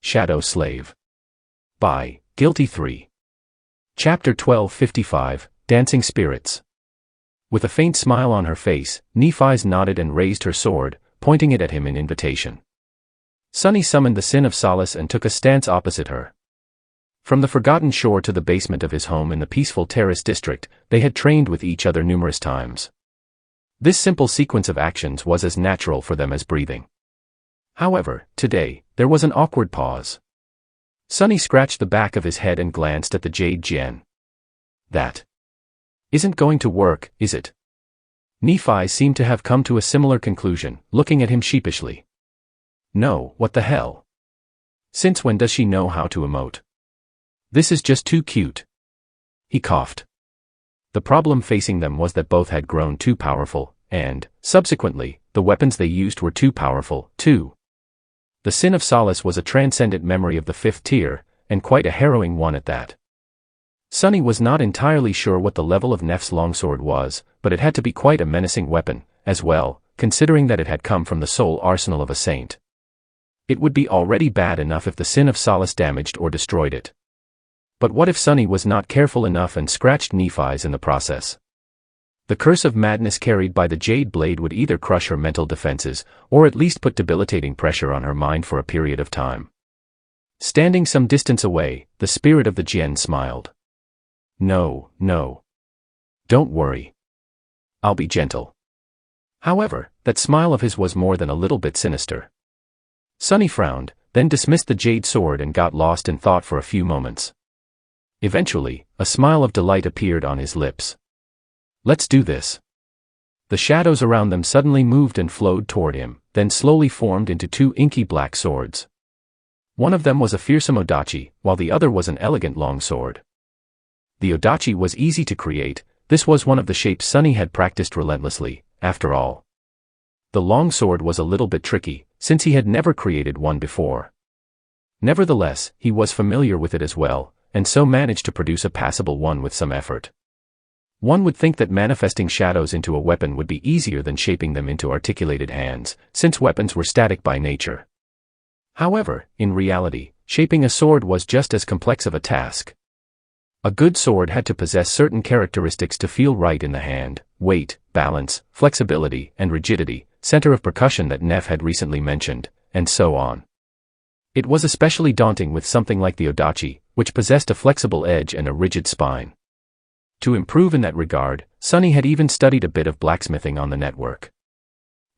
Shadow Slave. By Guiltythree. Chapter 1255, Dancing Spirits. With a faint smile on her face, Nephise nodded and raised her sword, pointing it at him in invitation. Sunny summoned the Sin of Solace and took a stance opposite her. From the forgotten shore to the basement of his home in the peaceful terrace district, they had trained with each other numerous times. This simple sequence of actions was as natural for them as breathing. However, today, there was an awkward pause. Sunny scratched the back of his head and glanced at the Jade Jian. That isn't going to work, is it? Nephi seemed to have come to a similar conclusion, looking at him sheepishly. No, what the hell? Since when does she know how to emote? This is just too cute. He coughed. The problem facing them was that both had grown too powerful, and, subsequently, the weapons they used were too powerful, too. The Sin of Solace was a transcendent memory of the 5th tier, and quite a harrowing one at that. Sunny was not entirely sure what the level of Neph's longsword was, but it had to be quite a menacing weapon, as well, considering that it had come from the soul arsenal of a saint. It would be already bad enough if the Sin of Solace damaged or destroyed it. But what if Sunny was not careful enough and scratched Nephise in the process? The curse of madness carried by the Jade Blade would either crush her mental defenses, or at least put debilitating pressure on her mind for a period of time. Standing some distance away, the spirit of the Jian smiled. No. Don't worry. I'll be gentle. However, that smile of his was more than a little bit sinister. Sunny frowned, then dismissed the jade sword and got lost in thought for a few moments. Eventually, a smile of delight appeared on his lips. Let's do this. The shadows around them suddenly moved and flowed toward him, then slowly formed into 2 inky black swords. One of them was a fearsome odachi, while the other was an elegant long sword. The odachi was easy to create. This was one of the shapes Sunny had practiced relentlessly, after all. The long sword was a little bit tricky, since he had never created one before. Nevertheless, he was familiar with it as well, and so managed to produce a passable one with some effort. One would think that manifesting shadows into a weapon would be easier than shaping them into articulated hands, since weapons were static by nature. However, in reality, shaping a sword was just as complex of a task. A good sword had to possess certain characteristics to feel right in the hand: weight, balance, flexibility, and rigidity, center of percussion that Neph had recently mentioned, and so on. It was especially daunting with something like the odachi, which possessed a flexible edge and a rigid spine. To improve in that regard, Sunny had even studied a bit of blacksmithing on the network.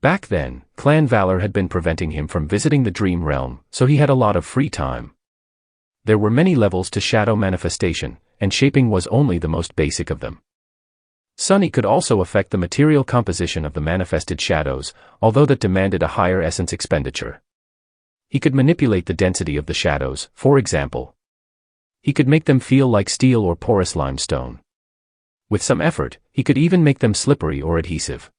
Back then, clan valor had been preventing him from visiting the dream realm, so he had a lot of free time. There were many levels to shadow manifestation, and shaping was only the most basic of them. Sunny could also affect the material composition of the manifested shadows, although that demanded a higher essence expenditure. He could manipulate the density of the shadows, for example. He could make them feel like steel or porous limestone. With some effort, he could even make them slippery or adhesive.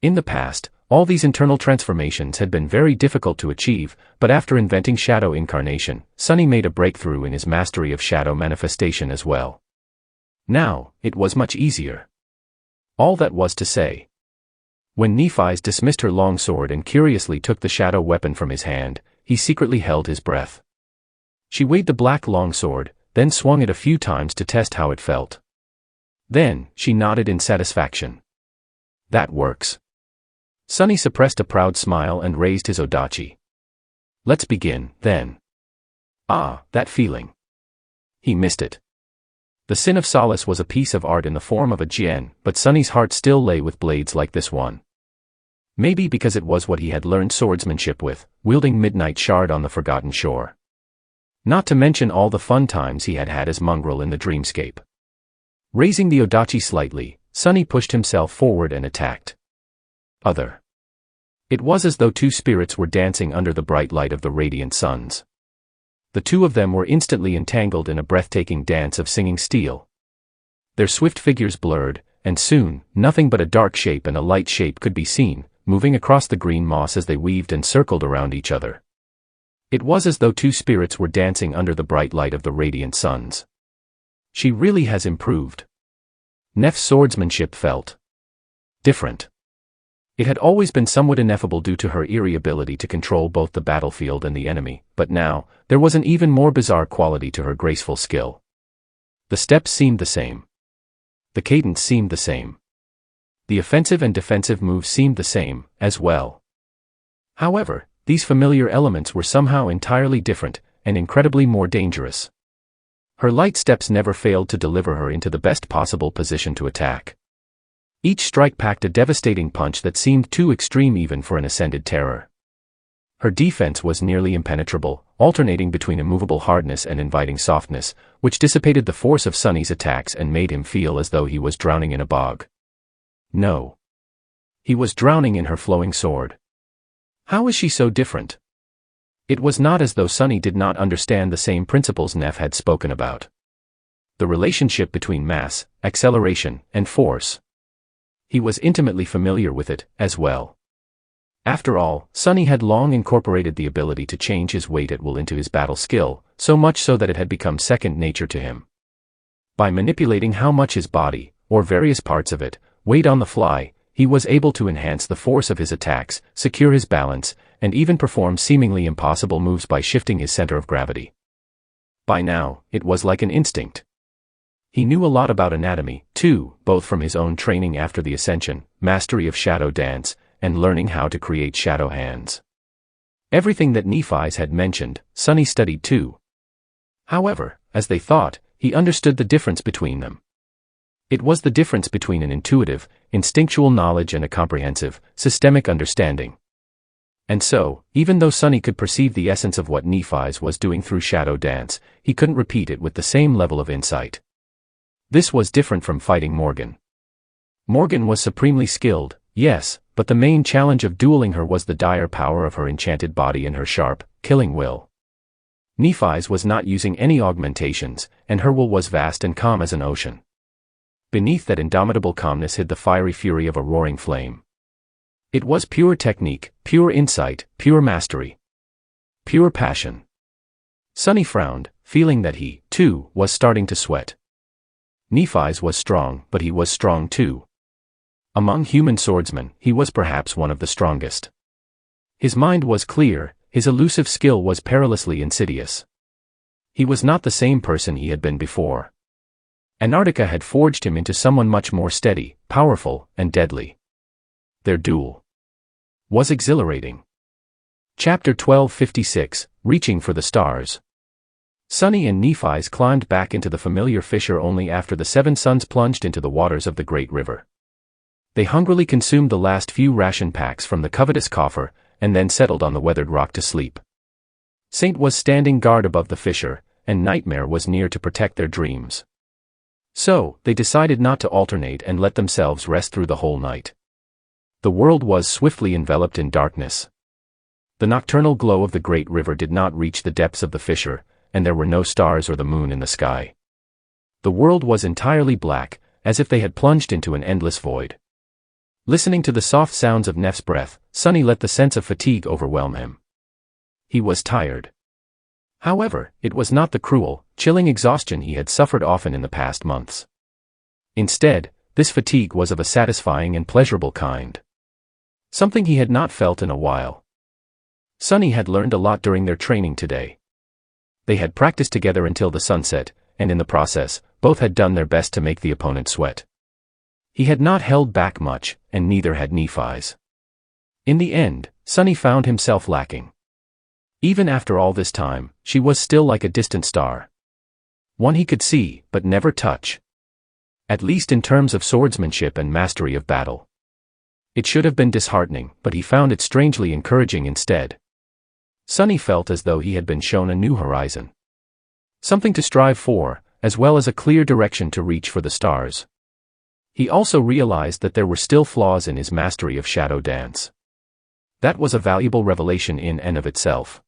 In the past, all these internal transformations had been very difficult to achieve, but after inventing shadow incarnation, Sunny made a breakthrough in his mastery of shadow manifestation as well. Now, it was much easier. All that was to say. When Nephise dismissed her long sword and curiously took the shadow weapon from his hand, he secretly held his breath. She weighed the black long sword, then swung it a few times to test how it felt. Then, she nodded in satisfaction. That works. Sunny suppressed a proud smile and raised his odachi. Let's begin, then. Ah, that feeling. He missed it. The Sin of Solace was a piece of art in the form of a jian, but Sunny's heart still lay with blades like this one. Maybe because it was what he had learned swordsmanship with, wielding Midnight Shard on the Forgotten Shore. Not to mention all the fun times he had had as mongrel in the dreamscape. Raising the odachi slightly, Sunny pushed himself forward and attacked. It was as though 2 spirits were dancing under the bright light of the radiant suns. The 2 of them were instantly entangled in a breathtaking dance of singing steel. Their swift figures blurred, and soon, nothing but a dark shape and a light shape could be seen, moving across the green moss as they weaved and circled around each other. It was as though 2 spirits were dancing under the bright light of the radiant suns. She really has improved. Neph's swordsmanship felt different. It had always been somewhat ineffable due to her eerie ability to control both the battlefield and the enemy, but now, there was an even more bizarre quality to her graceful skill. The steps seemed the same. The cadence seemed the same. The offensive and defensive moves seemed the same, as well. However, these familiar elements were somehow entirely different, and incredibly more dangerous. Her light steps never failed to deliver her into the best possible position to attack. Each strike packed a devastating punch that seemed too extreme even for an ascended terror. Her defense was nearly impenetrable, alternating between immovable hardness and inviting softness, which dissipated the force of Sunny's attacks and made him feel as though he was drowning in a bog. No. He was drowning in her flowing sword. How is she so different? It was not as though Sunny did not understand the same principles Neff had spoken about. The relationship between mass, acceleration, and force. He was intimately familiar with it, as well. After all, Sunny had long incorporated the ability to change his weight at will into his battle skill, so much so that it had become second nature to him. By manipulating how much his body, or various parts of it, weighed on the fly, he was able to enhance the force of his attacks, secure his balance, and even perform seemingly impossible moves by shifting his center of gravity. By now, it was like an instinct. He knew a lot about anatomy, too, both from his own training after the ascension, mastery of shadow dance, and learning how to create shadow hands. Everything that Nephi's had mentioned, Sunny studied too. However, as they thought, he understood the difference between them. It was the difference between an intuitive, instinctual knowledge and a comprehensive, systemic understanding. And so, even though Sunny could perceive the essence of what Nephi's was doing through shadow dance, he couldn't repeat it with the same level of insight. This was different from fighting Morgan. Morgan was supremely skilled, yes, but the main challenge of dueling her was the dire power of her enchanted body and her sharp, killing will. Nephi's was not using any augmentations, and her will was vast and calm as an ocean. Beneath that indomitable calmness hid the fiery fury of a roaring flame. It was pure technique, pure insight, pure mastery. Pure passion. Sunny frowned, feeling that he, too, was starting to sweat. Nephi's was strong, but he was strong too. Among human swordsmen, he was perhaps one of the strongest. His mind was clear, his elusive skill was perilously insidious. He was not the same person he had been before. Antarctica had forged him into someone much more steady, powerful, and deadly. Their duel was exhilarating. Chapter 1256, Reaching for the Stars. Sunny and Nephi's climbed back into the familiar fissure only after the seven suns plunged into the waters of the great river. They hungrily consumed the last few ration packs from the covetous coffer, and then settled on the weathered rock to sleep. Saint was standing guard above the fissure, and Nightmare was near to protect their dreams. So, they decided not to alternate and let themselves rest through the whole night. The world was swiftly enveloped in darkness. The nocturnal glow of the great river did not reach the depths of the fissure, and there were no stars or the moon in the sky. The world was entirely black, as if they had plunged into an endless void. Listening to the soft sounds of Neff's breath, Sunny let the sense of fatigue overwhelm him. He was tired. However, it was not the cruel, chilling exhaustion he had suffered often in the past months. Instead, this fatigue was of a satisfying and pleasurable kind. Something he had not felt in a while. Sunny had learned a lot during their training today. They had practiced together until the sunset, and in the process, both had done their best to make the opponent sweat. He had not held back much, and neither had Nephi's. In the end, Sunny found himself lacking. Even after all this time, she was still like a distant star. One he could see, but never touch. At least in terms of swordsmanship and mastery of battle. It should have been disheartening, but he found it strangely encouraging instead. Sunny felt as though he had been shown a new horizon. Something to strive for, as well as a clear direction to reach for the stars. He also realized that there were still flaws in his mastery of shadow dance. That was a valuable revelation in and of itself.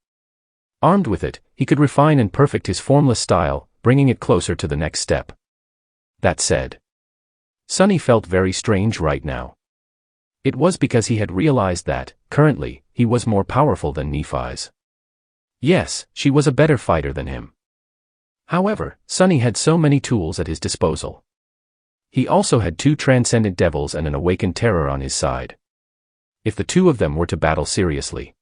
Armed with it, he could refine and perfect his formless style, bringing it closer to the next step. That said, Sunny felt very strange right now. It was because he had realized that, currently, he was more powerful than Nephi's. Yes, she was a better fighter than him. However, Sunny had so many tools at his disposal. He also had two transcendent devils and an awakened terror on his side. if the two of them were to battle seriously.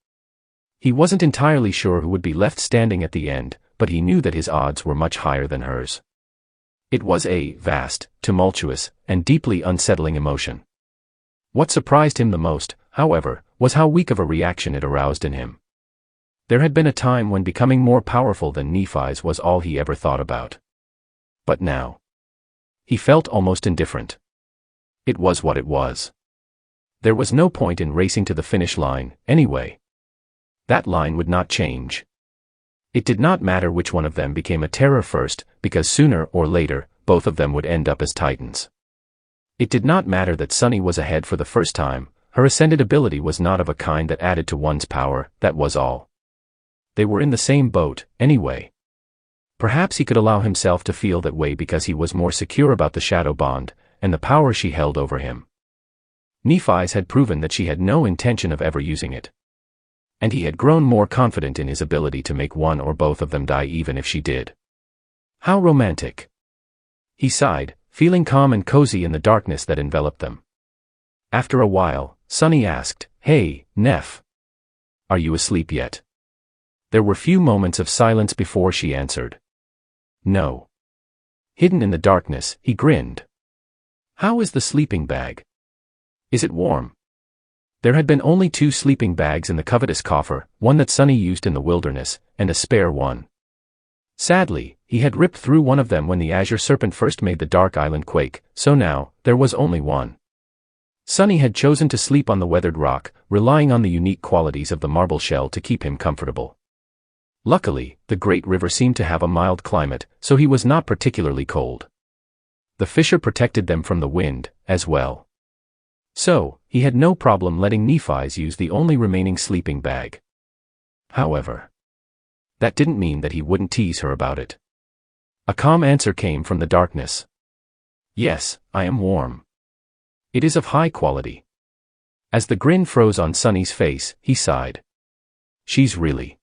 He wasn't entirely sure who would be left standing at the end, but he knew that his odds were much higher than hers. It was a vast, tumultuous, and deeply unsettling emotion. What surprised him the most, however, was how weak of a reaction it aroused in him. There had been a time when becoming more powerful than Nephi's was all he ever thought about. But now, he felt almost indifferent. It was what it was. There was no point in racing to the finish line, anyway. That line would not change. It did not matter which one of them became a terror first, because sooner or later, both of them would end up as titans. It did not matter that Sunny was ahead for the first time. Her ascended ability was not of a kind that added to one's power, that was all. They were in the same boat, anyway. Perhaps he could allow himself to feel that way because he was more secure about the shadow bond, and the power she held over him. Nephi's had proven that she had no intention of ever using it. And he had grown more confident in his ability to make one or both of them die even if she did. How romantic. He sighed, feeling calm and cozy in the darkness that enveloped them. After a while, Sunny asked, "Hey, Neph. Are you asleep yet?" There were few moments of silence before she answered. No. Hidden in the darkness, he grinned. How is the sleeping bag? Is it warm? There had been only 2 sleeping bags in the covetous coffer, one that Sunny used in the wilderness, and a spare one. Sadly, he had ripped through one of them when the Azure Serpent first made the Dark Island quake, so now, there was only one. Sunny had chosen to sleep on the weathered rock, relying on the unique qualities of the marble shell to keep him comfortable. Luckily, the great river seemed to have a mild climate, so he was not particularly cold. The fissure protected them from the wind, as well. So, he had no problem letting Nephi's use the only remaining sleeping bag. However, that didn't mean that he wouldn't tease her about it. A calm answer came from the darkness. Yes, I am warm. It is of high quality. As the grin froze on Sunny's face, he sighed. She's really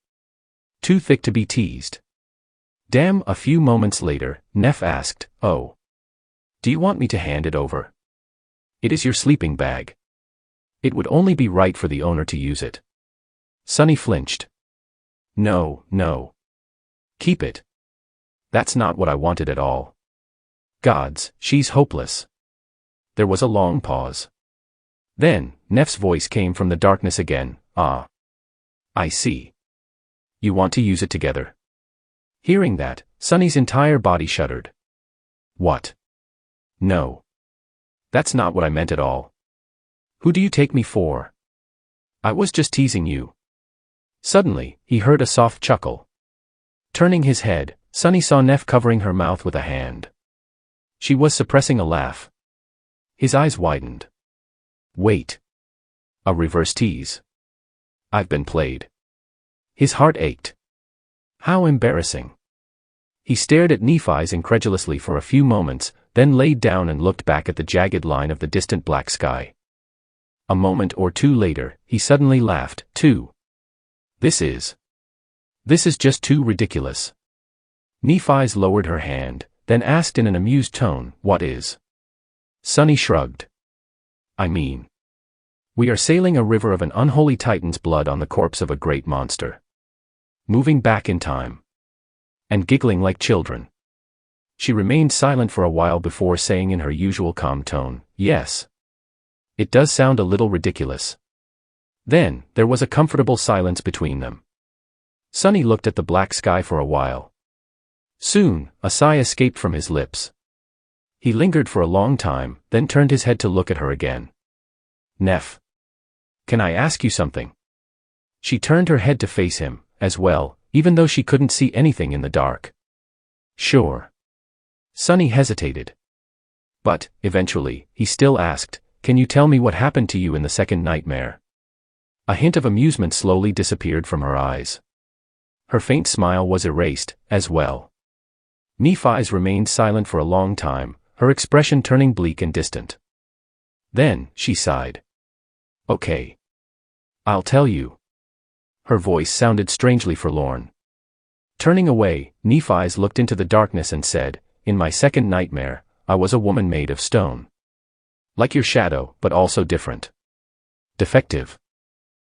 too thick to be teased. Damn. A few moments later, Neph asked, "Oh. Do you want me to hand it over? It is your sleeping bag. It would only be right for the owner to use it." Sunny flinched. No, no. Keep it. That's not what I wanted at all. Gods, she's hopeless. There was a long pause. Then, Neph's voice came from the darkness again. Ah. I see. You want to use it together. Hearing that, Sunny's entire body shuddered. What? No. That's not what I meant at all. Who do you take me for? I was just teasing you. Suddenly, he heard a soft chuckle. Turning his head, Sunny saw Neph covering her mouth with a hand. She was suppressing a laugh. His eyes widened. Wait. A reverse tease. I've been played. His heart ached. How embarrassing. He stared at Nephi's incredulously for a few moments, then laid down and looked back at the jagged line of the distant black sky. A moment or two later, he suddenly laughed, too. This is just too ridiculous. Nephi's lowered her hand, then asked in an amused tone, "What is?" Sunny shrugged. I mean, we are sailing a river of an unholy titan's blood on the corpse of a great monster. Moving back in time. And giggling like children. She remained silent for a while before saying in her usual calm tone, "Yes. It does sound a little ridiculous." Then, there was a comfortable silence between them. Sunny looked at the black sky for a while. Soon, a sigh escaped from his lips. He lingered for a long time, then turned his head to look at her again. Neph. Can I ask you something? She turned her head to face him, as well, even though she couldn't see anything in the dark. Sure. Sunny hesitated. But, eventually, he still asked, "Can you tell me what happened to you in the second nightmare?" A hint of amusement slowly disappeared from her eyes. Her faint smile was erased, as well. Nephi's remained silent for a long time, her expression turning bleak and distant. Then, she sighed. Okay. I'll tell you. Her voice sounded strangely forlorn. Turning away, Nephi's looked into the darkness and said, "In my second nightmare, I was a woman made of stone. Like your shadow, but also different. Defective.